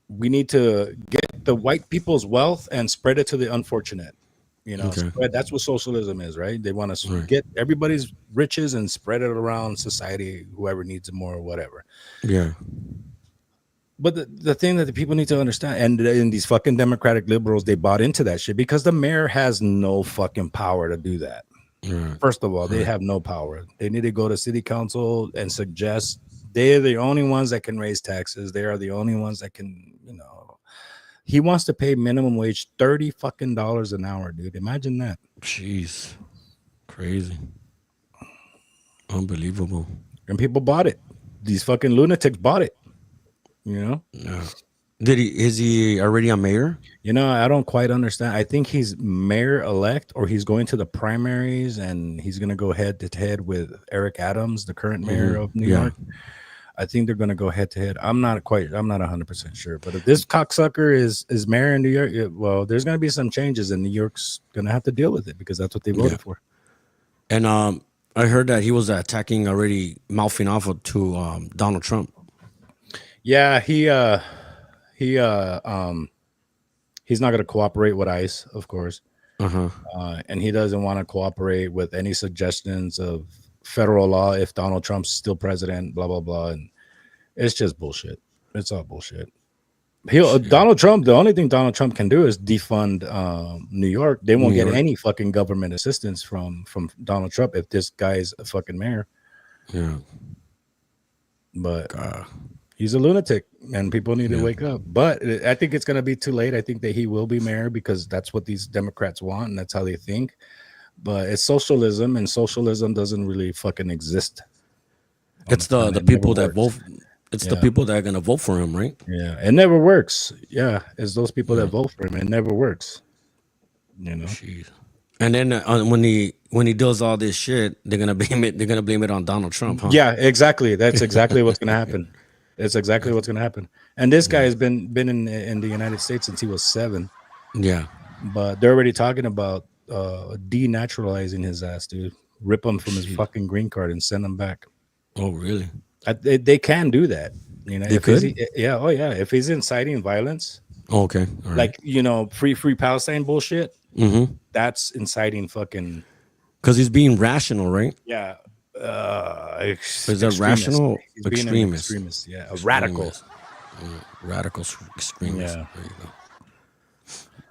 we need to get the white people's wealth and spread it to the unfortunate. You know, that's what socialism is, right? They want to get everybody's riches and spread it around society, whoever needs it more or whatever. Yeah. But the thing that the people need to understand, and these fucking Democratic liberals, they bought into that shit because the mayor has no fucking power to do that. Right. First of all, they have no power. They need to go to city council and suggest they're the only ones that can raise taxes. They are the only ones that can, he wants to pay minimum wage $30 fucking an hour, dude. Imagine that. Jeez. Crazy. Unbelievable. And people bought it. These fucking lunatics bought it. Yeah. Is he already a mayor? I don't quite understand. I think he's mayor elect, or he's going to the primaries and he's going to go head to head with Eric Adams, the current mayor of New York. I think they're going to go head to head. I'm not 100% sure, but if this cocksucker is mayor in New York, well, there's going to be some changes and New York's going to have to deal with it because that's what they voted for. And I heard that he was attacking already, mouthing off to Donald Trump. Yeah, he's not going to cooperate with ICE, of course. And he doesn't want to cooperate with any suggestions of federal law if Donald Trump's still president, blah, blah, blah. And it's just bullshit. It's all bullshit. Donald Trump, the only thing Donald Trump can do is defund New York. They won't get any fucking government assistance from Donald Trump if this guy's a fucking mayor. Yeah. But he's a lunatic and people need to wake up. But I think it's going to be too late. I think that he will be mayor because that's what these Democrats want and that's how they think. But it's socialism, and socialism doesn't really fucking exist. It's the people that vote. It's the people that are going to vote for him, right? Yeah, it never works. Yeah, it's those people that vote for him. It never works. Jeez. And then when he does all this shit, they're gonna blame it on Donald Trump, huh? Yeah, exactly. That's exactly what's gonna happen. It's exactly what's gonna happen. And this guy has been in the United States since he was 7. Yeah. But they're already talking about denaturalizing his ass, dude. Rip him from his fucking green card and send him back. Oh, really? They can do that. You know, They could? Yeah. Oh, yeah. If he's inciting violence, okay. All right. like, you know, free Palestine bullshit, that's inciting fucking. Because he's being rational, right? Yeah. Is that rational? He's being an extremist. Yeah. A radical. Radical extremist. Yeah. There you go.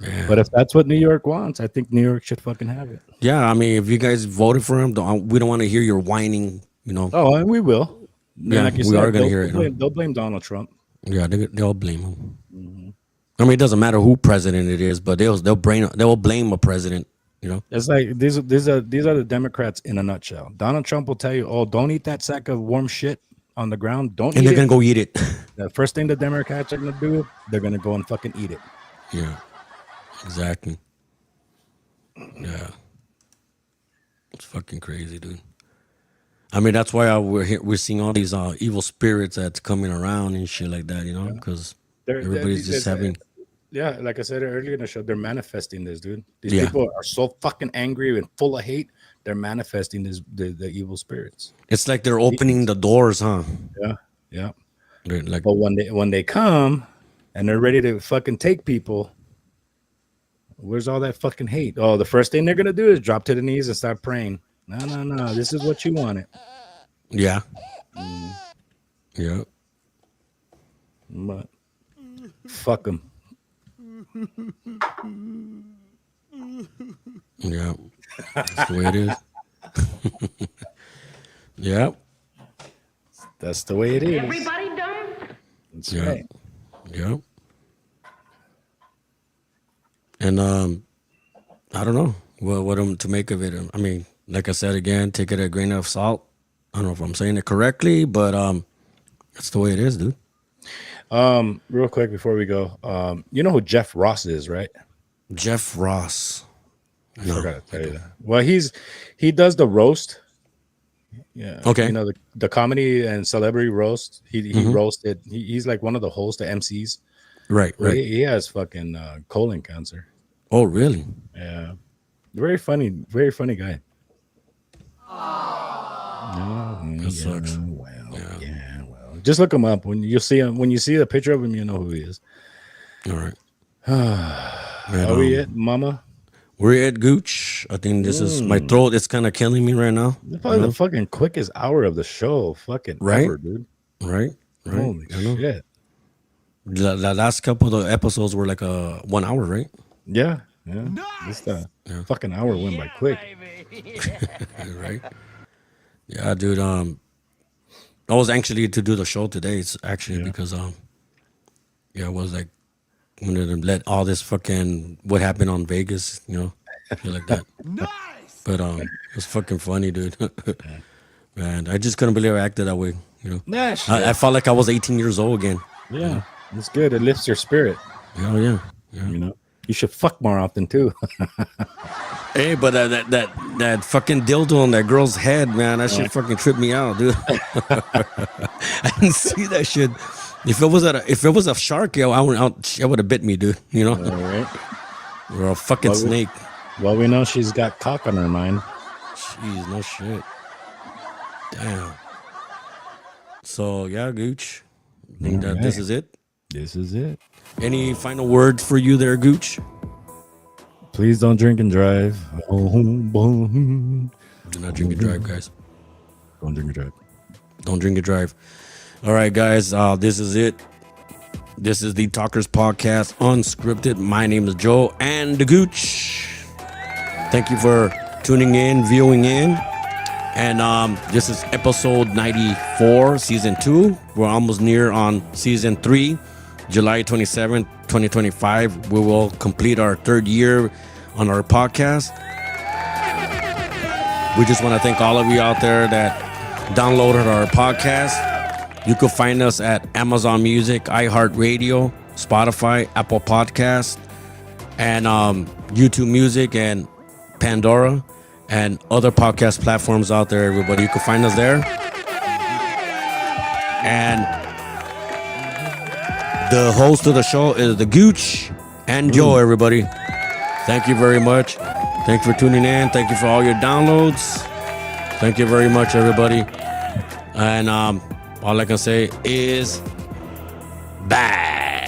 Yeah. But if that's what New York wants, I think New York should fucking have it. Yeah, I mean, if you guys voted for him, we don't want to hear your whining, you know. Oh, and we will. Yeah, like you we said, are going to hear it. They'll blame Donald Trump. Yeah, they'll blame him. I mean, it doesn't matter who president it is, but they'll blame a president. You know, it's like these are the Democrats in a nutshell. Donald Trump will tell you, "Oh, don't eat that sack of warm shit on the ground. Don't." And they're gonna go eat it. The first thing the Democrats are gonna do, they're gonna go and fucking eat it. Yeah, exactly. Yeah, it's fucking crazy, dude. I mean, that's why we're seeing all these evil spirits that's coming around and shit like that, you know, because everybody's just having. Yeah, like I said earlier in the show, they're manifesting this, dude. These people are so fucking angry and full of hate. They're manifesting the evil spirits. It's like they're opening the doors, huh? Yeah. Like, but when they come and they're ready to fucking take people, where's all that fucking hate? Oh, the first thing they're gonna do is drop to the knees and start praying. No. This is what you wanted. Yeah. Yeah. But fuck them. Yeah. That's the way it is. Yeah. That's the way it is. Everybody done? That's right. Yeah. And I don't know what to make of it. I mean, like I said again, take it at a grain of salt. I don't know if I'm saying it correctly, but that's the way it is, dude. Real quick before we go, you know who Jeff Ross is, right? Jeff Ross. I forgot to tell you that. Well, he does the roast. Yeah. Okay. You know the comedy and celebrity roast. He roasted. He's like one of the hosts, the MCs. Right. He has fucking colon cancer. Oh, really? Yeah. Very funny guy. That sucks. Well, just look him up. When you see him, when you see the picture of him, you know who he is. All right. Are we at Mama? We're at Gooch. I think this is my throat. It's kind of killing me right now. It's probably the fucking quickest hour of the show. Fucking ever, dude. Right. Holy shit. The last couple of episodes were like 1 hour, right? Yeah. Nice. This fucking hour went by quick. Right. Yeah, dude. I was actually to do the show today. It's actually because it was like when they let all this fucking what happened on Vegas, you know, shit like that. Nice. But it was fucking funny, dude. Man, I just couldn't believe I acted that way. You know, I felt like I was 18 years old again. Yeah, it's good. It lifts your spirit. Oh yeah. You know, you should fuck more often too. Hey, but that fucking dildo on that girl's head, man, that shit fucking tripped me out, dude. I didn't see that shit. If it was a shark, I would have bit me, dude. You know, right? Or a fucking snake. Well, we know she's got cock on her mind. Jeez, no shit. Damn. So yeah, Gooch. I think that this is it. This is it. Any final words for you there, Gooch? Please don't drink and drive. Do not drink and drive, guys. Don't drink and drive. Don't drink and drive. All right, guys. This is it. This is the Talkers Podcast, Unscripted. My name is Joe and the Gooch. Thank you for tuning in, viewing in. And this is episode 94, season 2. We're almost near on season 3. July 27th, 2025, we will complete our 3rd year on our podcast. We just want to thank all of you out there that downloaded our podcast. You can find us at Amazon Music, iHeartRadio, Spotify, Apple Podcasts, and YouTube Music and Pandora and other podcast platforms out there, everybody. You can find us there. And The host of the show is the Gooch and Joe, everybody. Thank you very much. Thank you for tuning in. Thank you for all your downloads. Thank you very much, everybody. And all I can say is bye.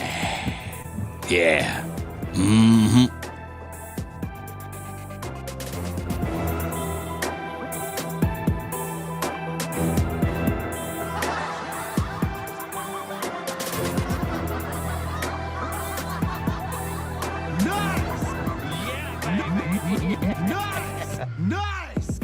Yeah. Mm-hmm. Nice!